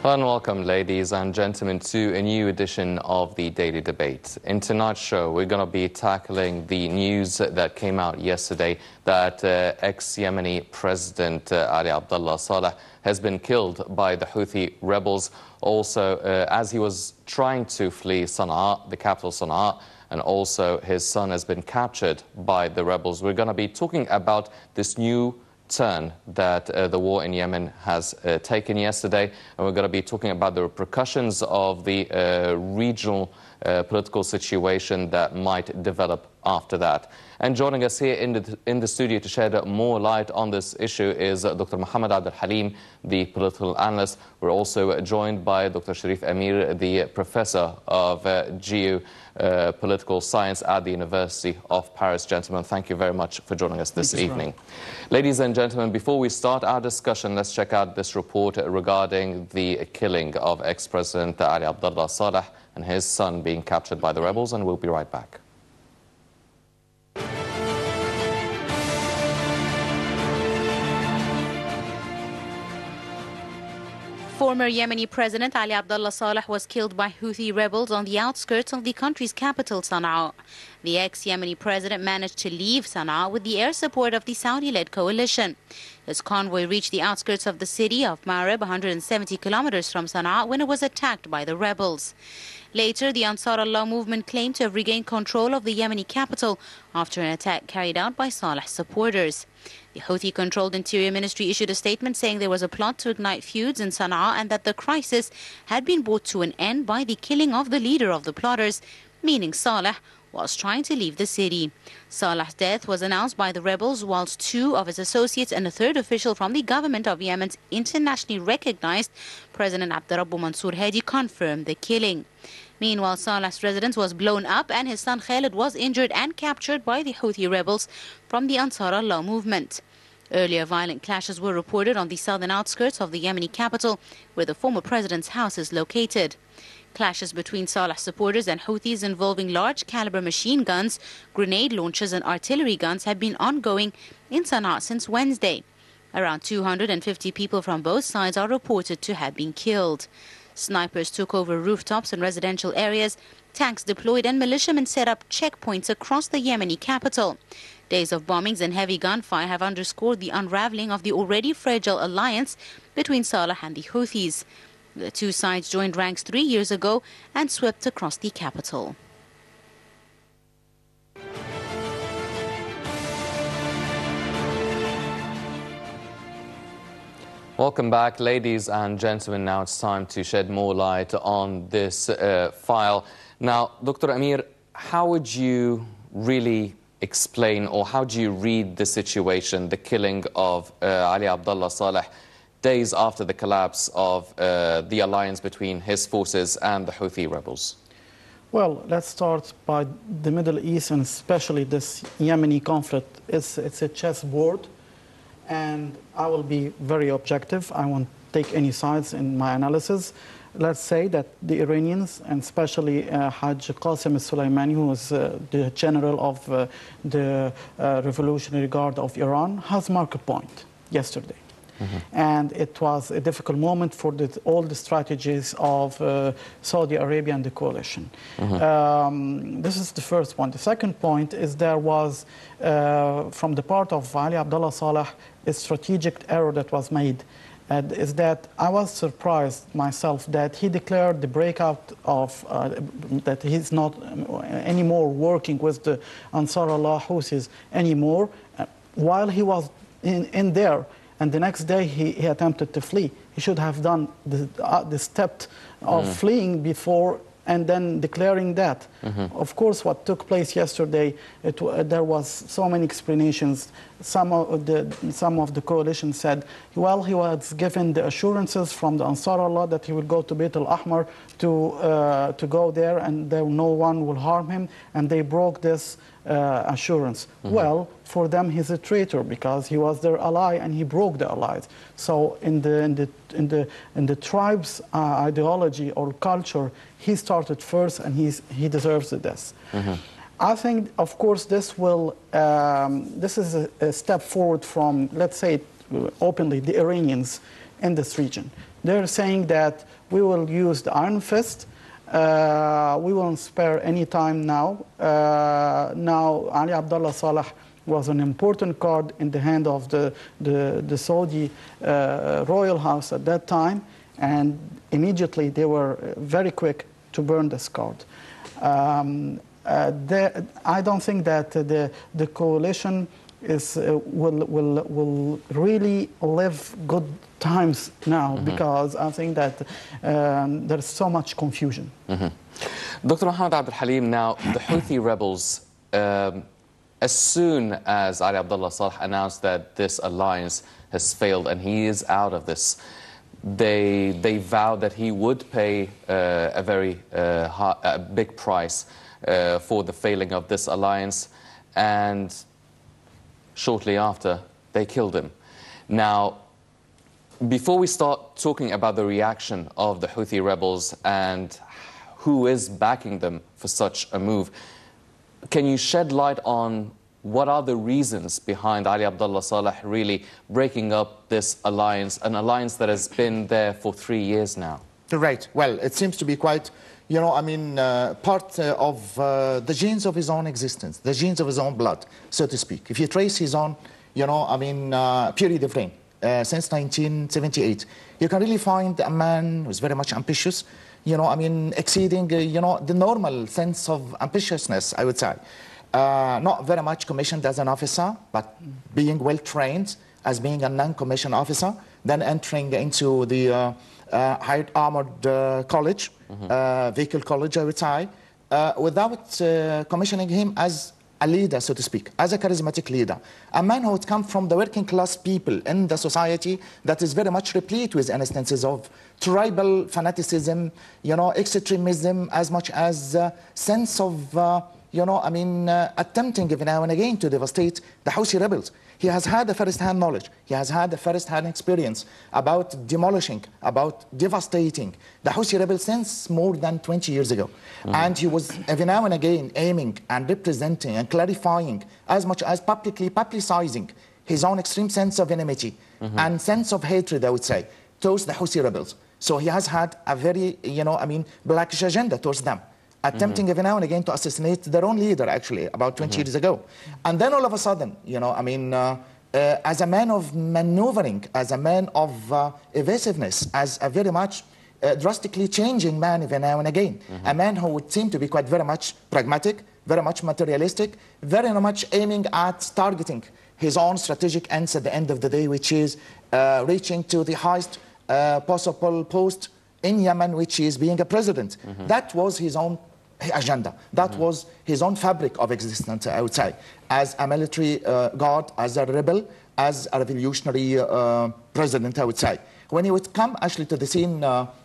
Hello and welcome, ladies and gentlemen, to a new edition of the Daily Debate. In tonight's show, we're going to be tackling the news that came out yesterday that ex-Yemeni President Ali Abdallah Saleh has been killed by the Houthi rebels, also as he was trying to flee Sana'a, the capital Sana'a, and also his son has been captured by the rebels. We're going to be talking about this new turn that the war in Yemen has taken yesterday, and we're going to be talking about the repercussions of the regional political situation that might develop after that. And joining us here in the studio to shed more light on this issue is Dr. Muhammad Abdul Halim, the political analyst. We're also joined by Dr. Cherif Amir, the professor of geopolitical science at the University of Paris. Gentlemen, thank you very much for joining us this evening. Ladies and gentlemen, before we start our discussion, let's check out this report regarding the killing of ex-President Ali Abdallah Saleh and his son being captured by the rebels, and we'll be right back. Former Yemeni President Ali Abdallah Saleh was killed by Houthi rebels on the outskirts of the country's capital, Sana'a. The ex-Yemeni president managed to leave Sana'a with the air support of the Saudi-led coalition. His convoy reached the outskirts of the city of Marib, 170 kilometers from Sana'a, when it was attacked by the rebels. Later, the Ansar Allah movement claimed to have regained control of the Yemeni capital after an attack carried out by Saleh's supporters. The Houthi-controlled Interior Ministry issued a statement saying there was a plot to ignite feuds in Sana'a and that the crisis had been brought to an end by the killing of the leader of the plotters, meaning Saleh was trying to leave the city. Saleh's death was announced by the rebels, whilst two of his associates and a third official from the government of Yemen's internationally recognized President Abdurrabbu Mansour Hadi confirmed the killing. Meanwhile, Saleh's residence was blown up and his son Khalid was injured and captured by the Houthi rebels from the Ansar Allah movement. Earlier, violent clashes were reported on the southern outskirts of the Yemeni capital, where the former president's house is located. Clashes between Saleh's supporters and Houthis involving large-caliber machine guns, grenade launchers and artillery guns have been ongoing in Sana'a since Wednesday. Around 250 people from both sides are reported to have been killed. Snipers took over rooftops and residential areas, tanks deployed and militiamen set up checkpoints across the Yemeni capital. Days of bombings and heavy gunfire have underscored the unraveling of the already fragile alliance between Saleh and the Houthis. The two sides joined ranks 3 years ago and swept across the capital. Welcome back, ladies and gentlemen. Now it's time to shed more light on this file. Now, Dr. Amir, how would you really explain, or how do you read the situation, the killing of Ali Abdallah Saleh, days after the collapse of the alliance between his forces and the Houthi rebels? Well, let's start by the Middle East, and especially this Yemeni conflict. It's a chessboard, and I will be very objective. I won't take any sides in my analysis. Let's say that the Iranians, and especially Haj Qasim al-Soleimani, who was the general of the Revolutionary Guard of Iran, has marked a point yesterday. And it was a difficult moment for all the strategies of Saudi Arabia and the coalition. This is the first one. The second point is there was, from the part of Ali Abdallah Saleh, a strategic error that was made. Is that I was surprised myself that he declared the breakout of, that he's not anymore working with the Ansar Allah Houthis anymore, while he was in there. And the next day he attempted to flee. He should have done the step of fleeing before and then declaring that. Of course, what took place yesterday, there was so many explanations. Some of the coalition said, well, he was given the assurances from the Ansar Allah that he will go to Beit al-Ahmar to go there and no one will harm him, and they broke this assurance. Well, for them he's a traitor because he was their ally and he broke the allies. So in the tribe's ideology or culture, he started first and he deserves this. I think, of course, this is a step forward from, let's say openly, the Iranians in this region. They're saying that we will use the iron fist. We won't spare any time now. Now, Ali Abdallah Saleh was an important card in the hand of the Saudi royal house at that time, and immediately they were very quick to burn this card. I don't think that the coalition will really live good times now, because I think that there's so much confusion. Dr. Mohammed Abdul Halim, now the Houthi rebels, as soon as Ali Abdallah Saleh announced that this alliance has failed and he is out of this, they vowed that he would pay a very big price for the failing of this alliance, and shortly after, they killed him. Now, before we start talking about the reaction of the Houthi rebels and who is backing them for such a move, can you shed light on what are the reasons behind Ali Abdallah Saleh really breaking up this alliance, an alliance that has been there for 3 years now? Right. Well, it seems to be quite, you know, I mean, part of the genes of his own existence, the genes of his own blood, so to speak. If you trace his own, you know, I mean, period of reign, since 1978, you can really find a man who's very much ambitious, you know, I mean, exceeding, you know, the normal sense of ambitiousness, I would say. Not very much commissioned as an officer, but being well trained as being a non-commissioned officer, then entering into the hired armored college, vehicle college, I would say, without commissioning him as a leader, so to speak, as a charismatic leader. A man who would come from the working class people in the society that is very much replete with instances of tribal fanaticism, you know, extremism, as much as sense of, you know, I mean, attempting every now and again to devastate the Houthi rebels. He has had a first-hand knowledge. He has had a first-hand experience about demolishing, about devastating the Houthi rebels since more than 20 years ago. And he was every now and again aiming and representing and clarifying, as much as publicly publicizing his own extreme sense of enmity and sense of hatred, I would say, towards the Houthi rebels. So he has had a very, you know, I mean, blackish agenda towards them, attempting every now and again to assassinate their own leader, actually, about 20 years ago. And then all of a sudden, you know, I mean, as a man of maneuvering, as a man of evasiveness, as a very much drastically changing man every now and again, a man who would seem to be quite very much pragmatic, very much materialistic, very much aiming at targeting his own strategic ends at the end of the day, which is reaching to the highest possible post in Yemen, which is being a president. That was his own agenda. That was his own fabric of existence, I would say, as a military guard, as a rebel, as a revolutionary president, I would say. When he would come actually to the scene,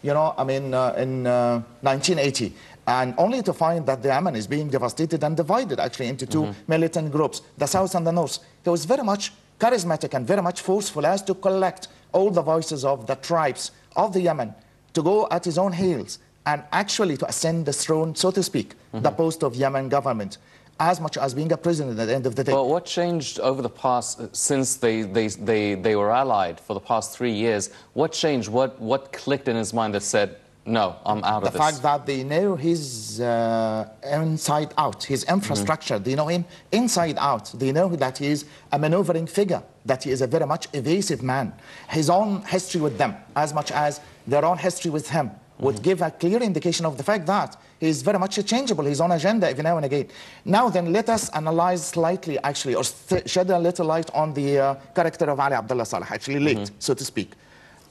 you know, I mean, in 1980, and only to find that the Yemen is being devastated and divided actually into two militant groups, the south and the north. He was very much charismatic and very much forceful as to collect all the voices of the tribes of the Yemen, to go at his own heels and actually to ascend the throne, so to speak, the post of Yemen government, as much as being a president at the end of the day. But what changed over the past, since they were allied for the past 3 years, what changed? What clicked in his mind that said, no, I'm out of this? The fact that they know his inside out, his infrastructure, they know him inside out. They know that he is a maneuvering figure, that he is a very much evasive man. His own history with them, as much as their own history with him, would give a clear indication of the fact that he is very much changeable, his own agenda every now and again. Now then, let us analyze slightly, actually, or shed a little light on the character of Ali Abdallah Saleh, actually late, so to speak.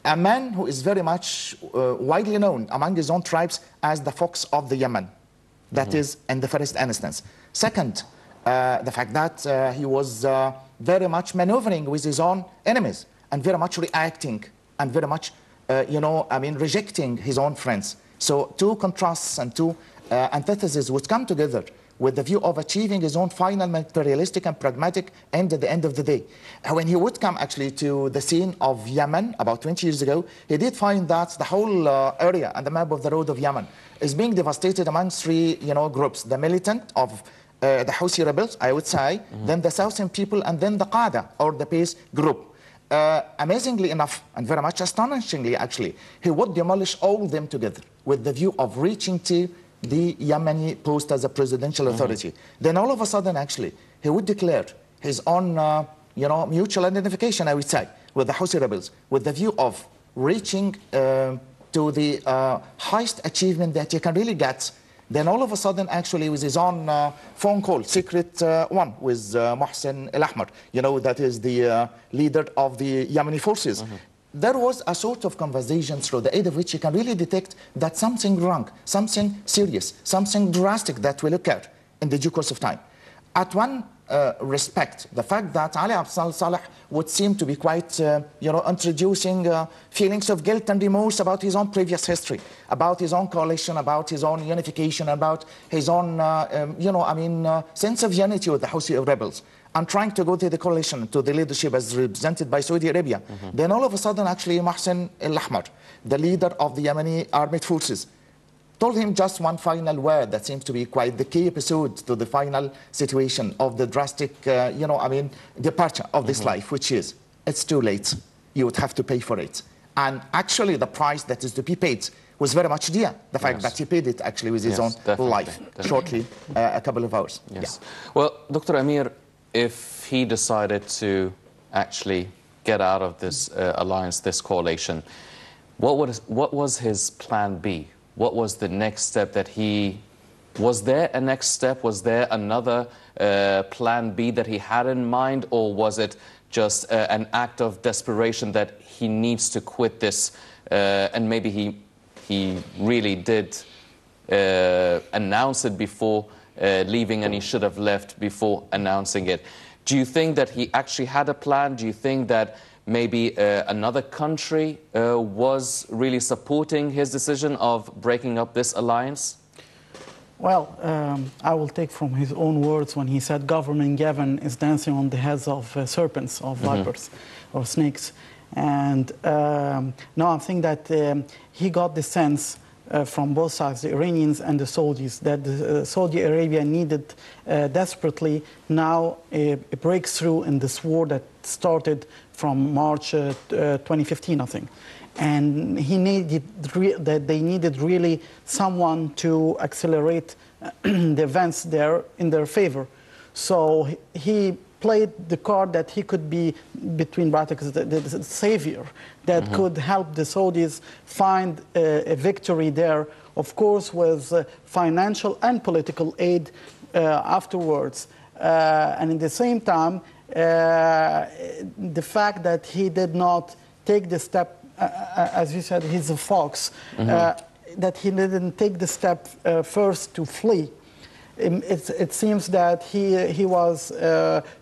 A man who is very much widely known among his own tribes as the fox of the Yemen. That is in the first instance. Second, the fact that he was very much maneuvering with his own enemies and very much reacting and very much, you know, I mean, rejecting his own friends. So two contrasts and two antitheses would come together with the view of achieving his own final materialistic and pragmatic end at the end of the day. When he would come actually to the scene of Yemen about 20 years ago, he did find that the whole area and the map of the road of Yemen is being devastated among three, you know, groups: the militant of the Houthi rebels, I would say, then the southern people, and then the Qada, or the peace group. amazingly enough, and very much astonishingly actually, he would demolish all of them together with the view of reaching to the Yemeni post as a presidential authority. Then all of a sudden, actually, he would declare his own, mutual identification, I would say, with the Houthi rebels, with the view of reaching to the highest achievement that you can really get. Then all of a sudden, actually, with his own phone call, secret one, with Mohsen al-Ahmar, that is the leader of the Yemeni forces. There was a sort of conversation through the aid of which you can really detect that something wrong, something serious, something drastic that will occur in the due course of time. At one respect, the fact that Ali Abdallah Saleh would seem to be quite, introducing feelings of guilt and remorse about his own previous history, about his own coalition, about his own unification, about his own, sense of unity with the Houthi rebels, and trying to go to the coalition, to the leadership as represented by Saudi Arabia. Then all of a sudden, actually, Mohsen al-Ahmar, the leader of the Yemeni armed forces, told him just one final word that seems to be quite the key episode to the final situation of the drastic, departure of this life, which is, it's too late. You would have to pay for it. And actually, the price that is to be paid was very much dear. The fact that he paid it actually with his own life, shortly, a couple of hours. Yes. Yeah. Well, Dr. Amir, if he decided to actually get out of this alliance, this coalition, what was his plan B? What was the next step that was there a next step? Was there another plan B that he had in mind? Or was it just an act of desperation that he needs to quit this and maybe he really did announce it before leaving and he should have left before announcing it? Do you think that he actually had a plan? Do you think that maybe another country was really supporting his decision of breaking up this alliance? Well, I will take from his own words when he said government Gavin is dancing on the heads of serpents, of vipers, or snakes. And no, I think that he got the sense from both sides, the Iranians and the Saudis, that Saudi Arabia needed desperately now a breakthrough in this war that started from March 2015, I think. And he needed they needed really someone to accelerate the events there in their favor. So he played the card that he could be, between brackets, the savior that could help the Saudis find a victory there, of course, with financial and political aid afterwards. And at the same time, the fact that he did not take the step, as you said, he's a fox, that he didn't take the step first to flee. It seems that he was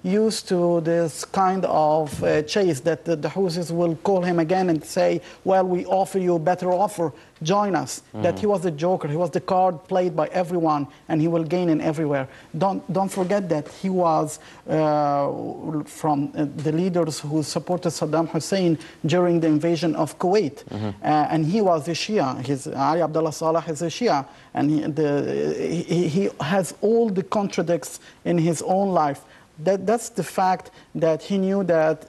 used to this kind of chase, that the Houthis will call him again and say, well, we offer you a better offer, join us. That he was the joker, he was the card played by everyone, and he will gain in everywhere. Don't forget that he was from the leaders who supported Saddam Hussein during the invasion of Kuwait. And he was a Shia. Ali Abdallah Saleh is a Shia. And he has all the contradicts in his own life. That's the fact that he knew that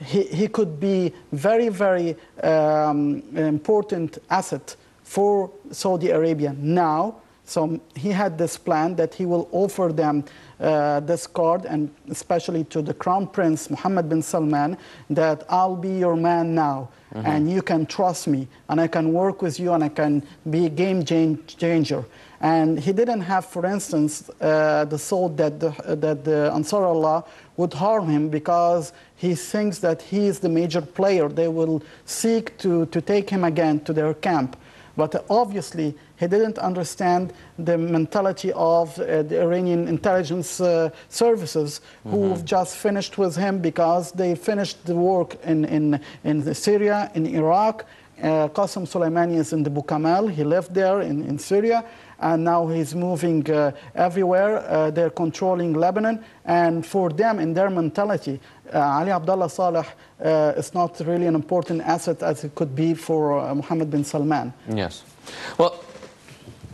he could be very, very important asset for Saudi Arabia now. So he had this plan that he will offer them this card, and especially to the Crown Prince Mohammed bin Salman, that I'll be your man now. And you can trust me, and I can work with you, and I can be a game changer. And he didn't have, for instance, the thought that the Ansar Allah would harm him, because he thinks that he is the major player. They will seek to take him again to their camp. But obviously, he didn't understand the mentality of the Iranian intelligence services, who've just finished with him because they finished the work in Syria, in Iraq. Qasem Soleimani is in the Bukamal. He lived there in Syria, and now he's moving everywhere. They're controlling Lebanon, and for them, in their mentality, Ali Abdallah Saleh is not really an important asset as it could be for Mohammed bin Salman. Yes. Well,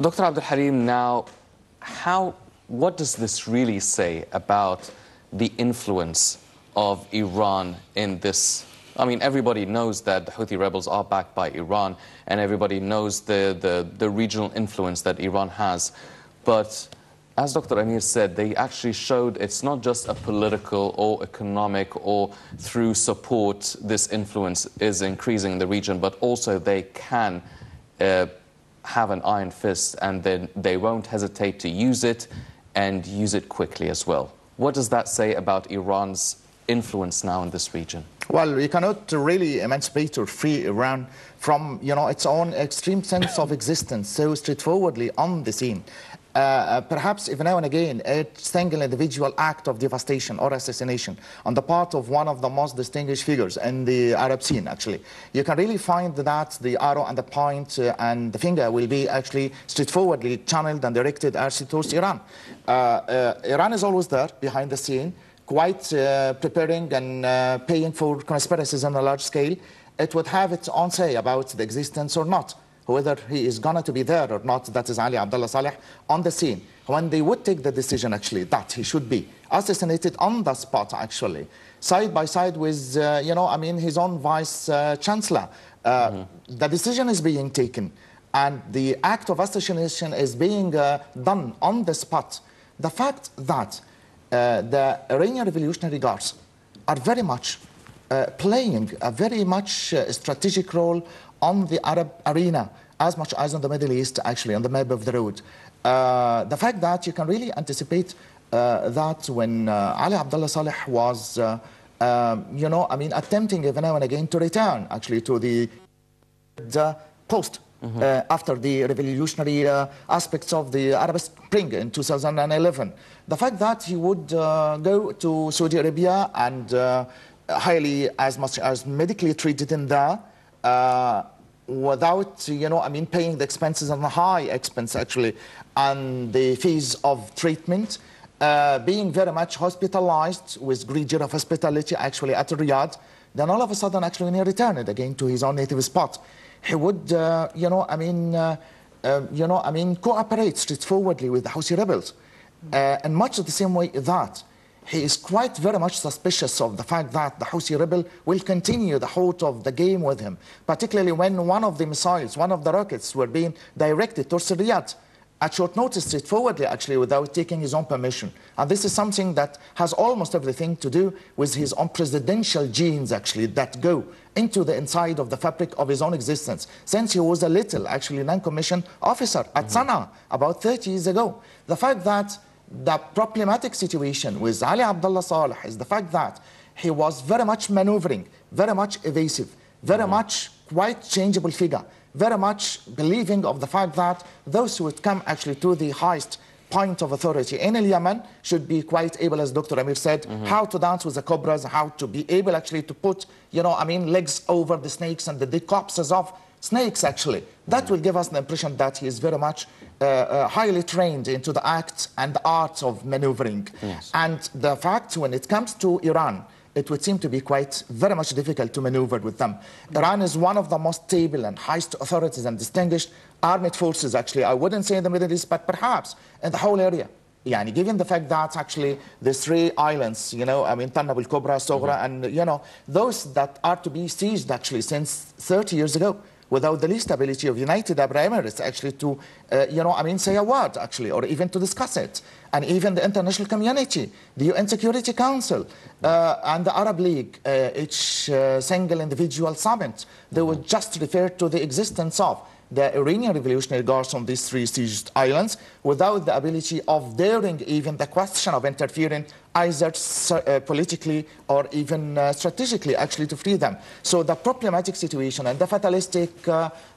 Dr. Abdul Halim, now, what does this really say about the influence of Iran in this? I mean, everybody knows that the Houthi rebels are backed by Iran, and everybody knows the regional influence that Iran has. But as Dr. Amir said, they actually showed it's not just a political or economic or through support this influence is increasing in the region, but also they can have an iron fist, and then they won't hesitate to use it and use it quickly as well. What does that say about Iran's influence now in this region? Well, we cannot really emancipate or free Iran from, its own extreme sense of existence so straightforwardly on the scene. Perhaps every now and again, a single individual act of devastation or assassination on the part of one of the most distinguished figures in the Arab scene, actually. You can really find that the arrow and the point and the finger will be actually straightforwardly channeled and directed actually towards Iran. Iran is always there behind the scene, quite preparing and paying for conspiracies on a large scale. It would have its own say about the existence or not. Whether he is going to be there or not, that is Ali Abdallah Saleh on the scene. When they would take the decision, actually, that he should be assassinated on the spot, actually, side by side with, his own vice-chancellor. The decision is being taken, and the act of assassination is being done on the spot. The fact that the Iranian Revolutionary Guards are very much playing a very much strategic role on the Arab arena, as much as on the Middle East, actually, on the map of the road. The fact that you can really anticipate that when Ali Abdallah Saleh was, attempting every now and again to return, actually, to the post after the revolutionary aspects of the Arab Spring in 2011. The fact that he would go to Saudi Arabia and highly, as much as medically treated in there, without, paying the expenses and the high expense, actually, and the fees of treatment, being very much hospitalized with great deal of hospitality, actually, at Riyadh, then all of a sudden, actually, when he returned again to his own native spot, he would, cooperate straightforwardly with the Houthi rebels. In much of the same way that he is quite very much suspicious of the fact that the Houthi rebel will continue the whole of the game with him, particularly when one of the missiles, one of the rockets were being directed towards Riyadh at short notice, straightforwardly, actually, without taking his own permission. And this is something that has almost everything to do with his own presidential genes, actually, that go into the inside of the fabric of his own existence, since he was a little, actually, non-commissioned officer at Sana'a about 30 years ago. The fact that the problematic situation with Ali Abdallah Saleh is the fact that he was very much maneuvering, very much evasive, very much quite changeable figure, very much believing of the fact that those who would come actually to the highest point of authority in Yemen should be quite able, as Dr. Amir said, how to dance with the cobras, how to be able actually to put, legs over the snakes and the corpses of snakes, actually. That will give us the impression that he is very much highly trained into the act and the art of maneuvering. Yes. And the fact, when it comes to Iran, it would seem to be quite very much difficult to maneuver with them. Iran is one of the most stable and highest authorities and distinguished armed forces, actually. I wouldn't say in the Middle East, but perhaps in the whole area. Given the fact that actually the 3 islands, Tanab al-Kubra, Soghra, and, those that are to be seized actually since 30 years ago, without the least ability of United Arab Emirates actually to, say a word, actually, or even to discuss it. And even the international community, the UN Security Council, and the Arab League, each single individual summit, they would just refer to the existence of the Iranian Revolutionary Guards on these 3 seized islands without the ability of daring even the question of interfering either politically or even strategically, actually, to free them. So the problematic situation and the fatalistic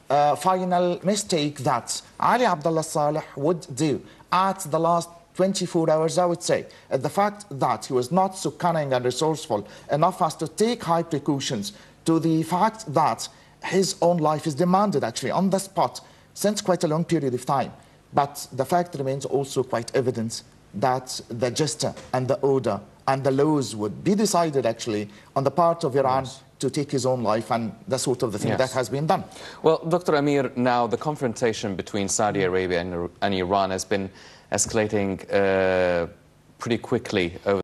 final mistake that Ali Abdallah Saleh would do at the last 24 hours, I would say, the fact that he was not so cunning and resourceful enough as to take high precautions, to the fact that his own life is demanded, actually, on the spot since quite a long period of time. But the fact remains also quite evident that the gesture and the order and the laws would be decided, actually, on the part of Iran to take his own life, and the sort of the thing that has been done. Well, Dr. Amir, now the confrontation between Saudi Arabia and Iran has been escalating pretty quickly over